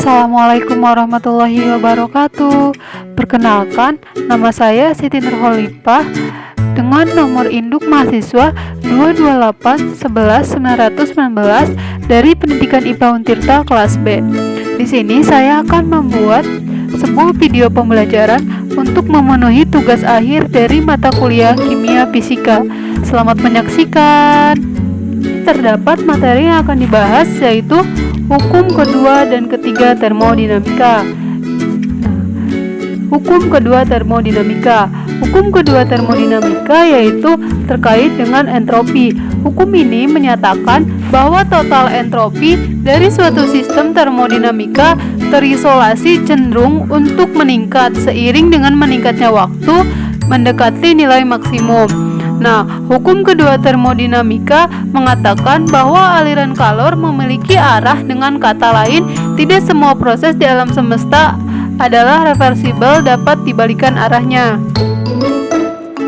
Assalamualaikum warahmatullahi wabarakatuh. Perkenalkan, nama saya Siti Nurholipah dengan nomor induk mahasiswa 228111919 dari Pendidikan IPA Untirta kelas B. Di sini saya akan membuat sebuah video pembelajaran untuk memenuhi tugas akhir dari mata kuliah Kimia Fisika. Selamat menyaksikan. Terdapat materi yang akan dibahas, yaitu hukum kedua dan ketiga termodinamika. Hukum kedua termodinamika. Hukum kedua termodinamika yaitu terkait dengan entropi. Hukum ini menyatakan bahwa total entropi dari suatu sistem termodinamika terisolasi cenderung untuk meningkat seiring dengan meningkatnya waktu mendekati nilai maksimum. Nah, hukum kedua termodinamika mengatakan bahwa aliran kalor memiliki arah. Dengan kata lain, tidak semua proses di alam semesta adalah reversibel, dapat dibalikan arahnya.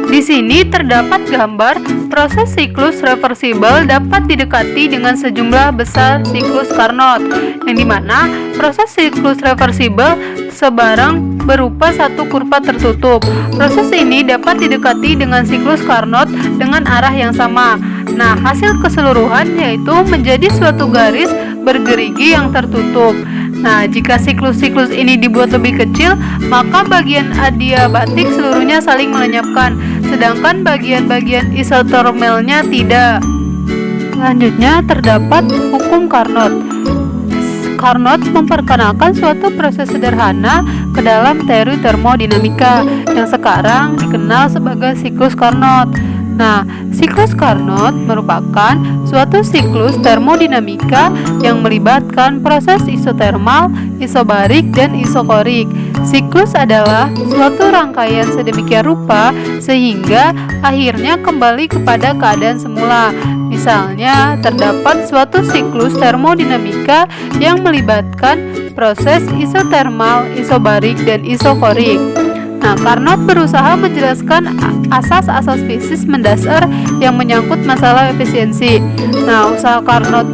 Di sini terdapat gambar proses siklus reversibel dapat didekati dengan sejumlah besar siklus Carnot, yang dimana proses siklus reversibel sebarang berupa satu kurva tertutup. Proses ini dapat didekati dengan siklus Carnot dengan arah yang sama. Nah, hasil keseluruhan yaitu menjadi suatu garis bergerigi yang tertutup. Nah, jika siklus-siklus ini dibuat lebih kecil, maka bagian adiabatik seluruhnya saling melenyapkan, sedangkan bagian-bagian isotermalnya tidak. Selanjutnya terdapat hukum Carnot. Carnot memperkenalkan suatu proses sederhana ke dalam teori termodinamika yang sekarang dikenal sebagai siklus Carnot. Nah, siklus Carnot merupakan suatu siklus termodinamika yang melibatkan proses isotermal, isobarik, dan isokorik. Siklus adalah suatu rangkaian sedemikian rupa sehingga akhirnya kembali kepada keadaan semula. Misalnya, terdapat suatu siklus termodinamika yang melibatkan proses isotermal, isobarik, dan isokorik. Nah, Carnot berusaha menjelaskan asas-asas fisik mendasar yang menyangkut masalah efisiensi. Nah, usaha Carnot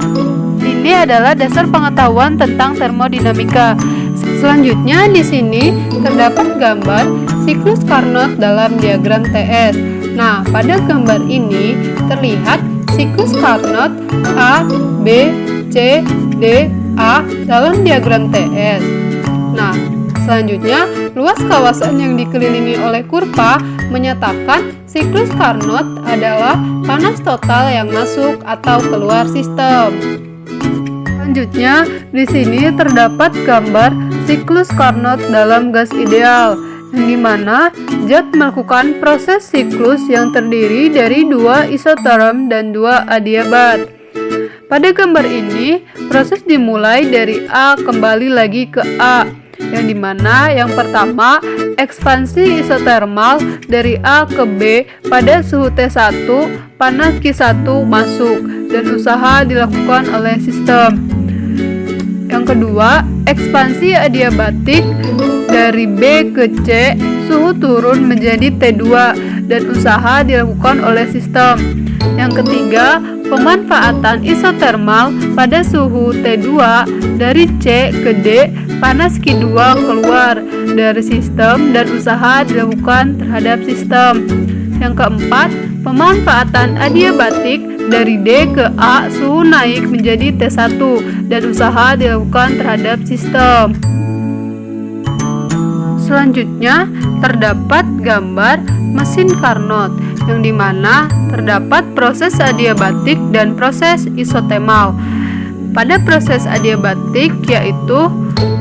ini adalah dasar pengetahuan tentang termodinamika. Selanjutnya di sini terdapat gambar siklus Carnot dalam diagram TS. Nah, pada gambar ini terlihat siklus Carnot A, B, C, D, A dalam diagram TS. Nah, selanjutnya, luas kawasan yang dikelilingi oleh kurva menyatakan siklus Carnot adalah panas total yang masuk atau keluar sistem. Selanjutnya, di sini terdapat gambar siklus Carnot dalam gas ideal, yang dimana zat melakukan proses siklus yang terdiri dari dua isoterm dan dua adiabat. Pada gambar ini, proses dimulai dari A kembali lagi ke A, yang dimana yang pertama ekspansi isotermal dari A ke B pada suhu T1 panas Q1 masuk dan usaha dilakukan oleh sistem. Yang kedua, ekspansi adiabatik dari B ke C suhu turun menjadi T2 dan usaha dilakukan oleh sistem. Yang ketiga, pemanfaatan isotermal pada suhu T2 dari C ke D panas Q2 keluar dari sistem dan usaha dilakukan terhadap sistem. Yang keempat, pemanfaatan adiabatik dari D ke A suhu naik menjadi T1 dan usaha dilakukan terhadap sistem. Selanjutnya terdapat gambar mesin Carnot, yang dimana terdapat proses adiabatik dan proses isotermal. Pada proses adiabatik yaitu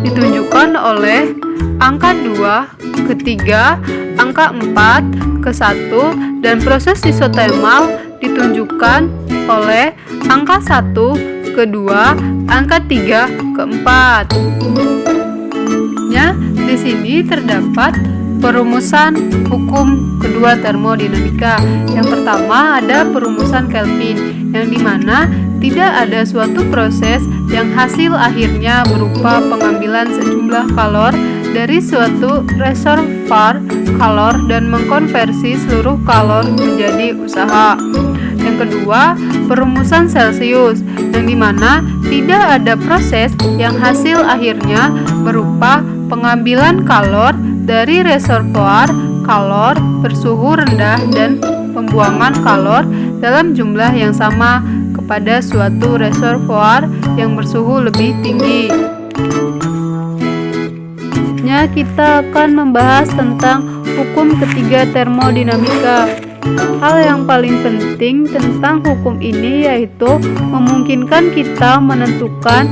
ditunjukkan oleh angka 2 ke 3, angka 4 ke 1, dan proses isotermal ditunjukkan oleh angka 1 ke 2, angka 3 ke 4. Di sini terdapat perumusan hukum kedua termodinamika. Yang pertama ada perumusan Kelvin, yang dimana tidak ada suatu proses yang hasil akhirnya berupa pengambilan sejumlah kalor dari suatu reservoir kalor dan mengkonversi seluruh kalor menjadi usaha. Yang kedua, perumusan Celsius, yang dimana tidak ada proses yang hasil akhirnya berupa pengambilan kalor dari reservoir kalor bersuhu rendah dan pembuangan kalor dalam jumlah yang sama kepada suatu reservoir yang bersuhu lebih tinggi. Selanjutnya kita akan membahas tentang hukum ketiga termodinamika. Hal yang paling penting tentang hukum ini yaitu memungkinkan kita menentukan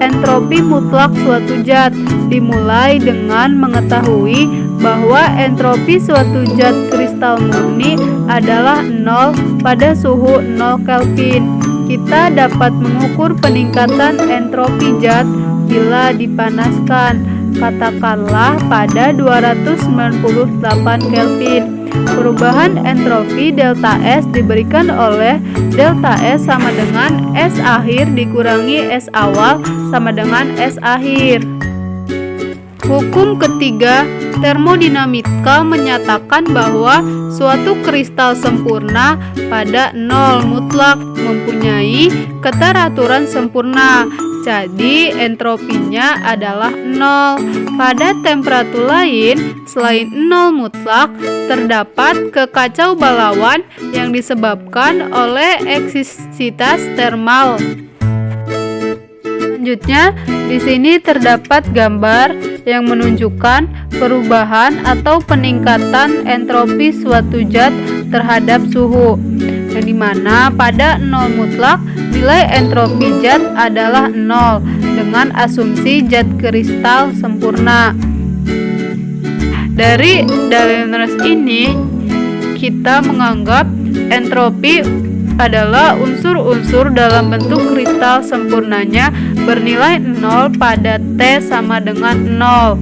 entropi mutlak suatu zat, dimulai dengan mengetahui bahwa entropi suatu zat kristal murni adalah 0 pada suhu 0 Kelvin. Kita dapat mengukur peningkatan entropi zat bila dipanaskan, katakanlah pada 298 Kelvin. Perubahan entropi delta S diberikan oleh delta S sama dengan S akhir dikurangi S awal sama dengan S akhir. Hukum ketiga termodinamika menyatakan bahwa suatu kristal sempurna pada 0 mutlak mempunyai keteraturan sempurna. Jadi entropinya adalah 0. Pada temperatur lain selain 0 mutlak terdapat kekacaubalauan yang disebabkan oleh eksisitas termal. Selanjutnya, di sini terdapat gambar yang menunjukkan perubahan atau peningkatan entropi suatu zat terhadap suhu, yang dimana pada 0 mutlak nilai entropi zat adalah 0 dengan asumsi zat kristal sempurna. Dari dalil nas ini kita menganggap entropi adalah unsur-unsur dalam bentuk kristal sempurnanya bernilai 0 pada T sama dengan 0.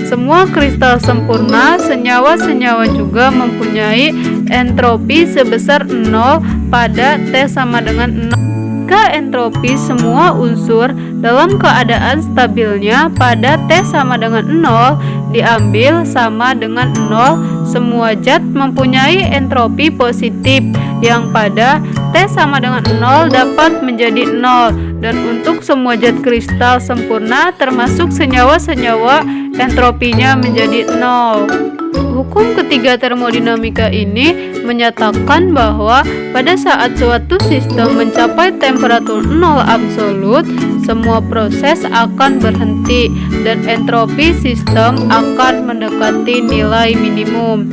Semua kristal sempurna senyawa-senyawa juga mempunyai entropi sebesar 0 pada T sama dengan 0. Jika entropi semua unsur dalam keadaan stabilnya pada T sama dengan 0 diambil sama dengan 0, semua zat mempunyai entropi positif yang pada T sama dengan 0 dapat menjadi 0, dan untuk semua zat kristal sempurna termasuk senyawa-senyawa entropinya menjadi 0. Hukum ketiga termodinamika ini menyatakan bahwa pada saat suatu sistem mencapai temperatur 0 absolut, semua proses akan berhenti dan entropi sistem akan mendekati nilai minimum.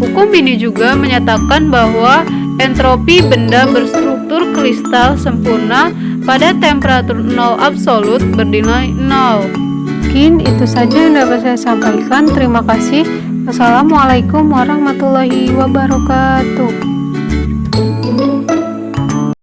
Hukum ini juga menyatakan bahwa entropi benda berstruktur kristal sempurna pada temperatur 0 absolut bernilai 0. Mungkin itu saja yang dapat saya sampaikan. Terima kasih. Wassalamualaikum warahmatullahi wabarakatuh.